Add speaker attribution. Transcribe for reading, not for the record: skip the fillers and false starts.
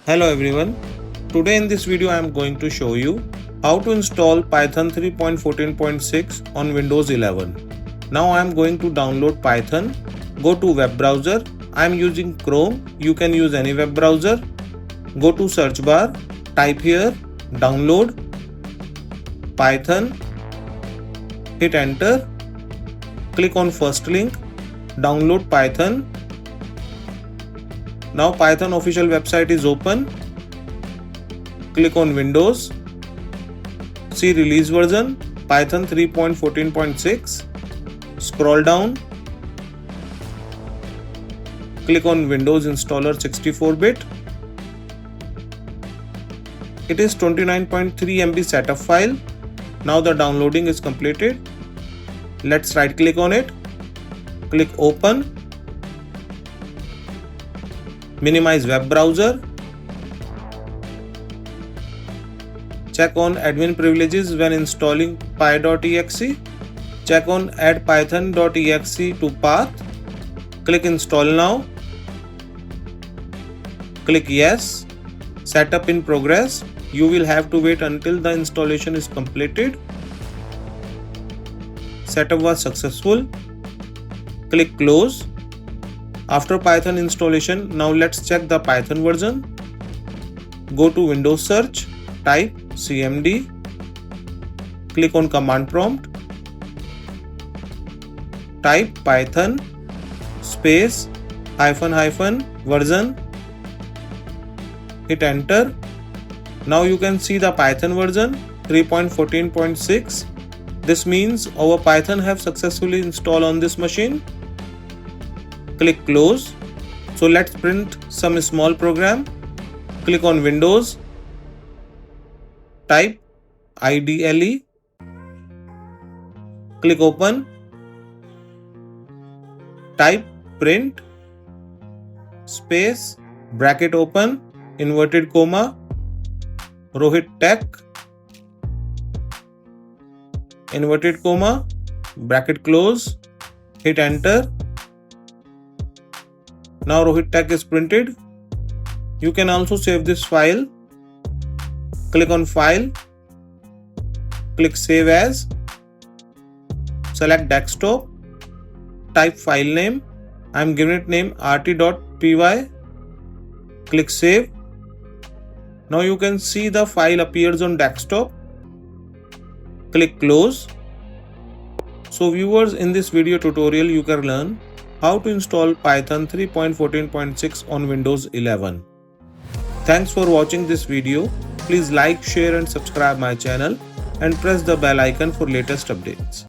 Speaker 1: Hello everyone. Today in this video I am going to show you how to install Python 3.14.6 on Windows 11. Now I am going to download Python. Go to web browser. I am using Chrome. You can use any web browser. Go to search bar. Type here download Python. Hit enter. Click on first link. Download Python. Now Python official website is open. Click on Windows. See release version Python 3.14.6. Scroll down. Click on Windows installer 64-bit. It is 29.3 MB setup file. Now the downloading is completed. Let's right click on it. Click open. Minimize web browser. Check on admin privileges when installing py.exe. Check on add python.exe to path. Click install now. Click yes. Setup in progress. You will have to wait until the installation is completed. Setup was successful. Click close. After Python installation, now let's check the Python version. Go to Windows search, type cmd, click on command prompt, type python space --version, hit enter. Now you can see the Python version 3.14.6. This means our Python have successfully installed on this machine. Click close. So let's print some small program. Click on Windows. Type IDLE. Click open. Type print space bracket open inverted comma ROHIT TECH inverted comma bracket close. Hit enter. Now ROHIT TECH is printed. You can also save this file. Click on file. Click save as. Select desktop. Type file name. I am giving it name rt.py. Click save. Now you can see the file appears on desktop. Click close. So viewers, in this video tutorial you can learn how to install Python 3.14.6 on Windows 11. Thanks for watching this video. Please like, share and subscribe my channel and press the bell icon for latest updates.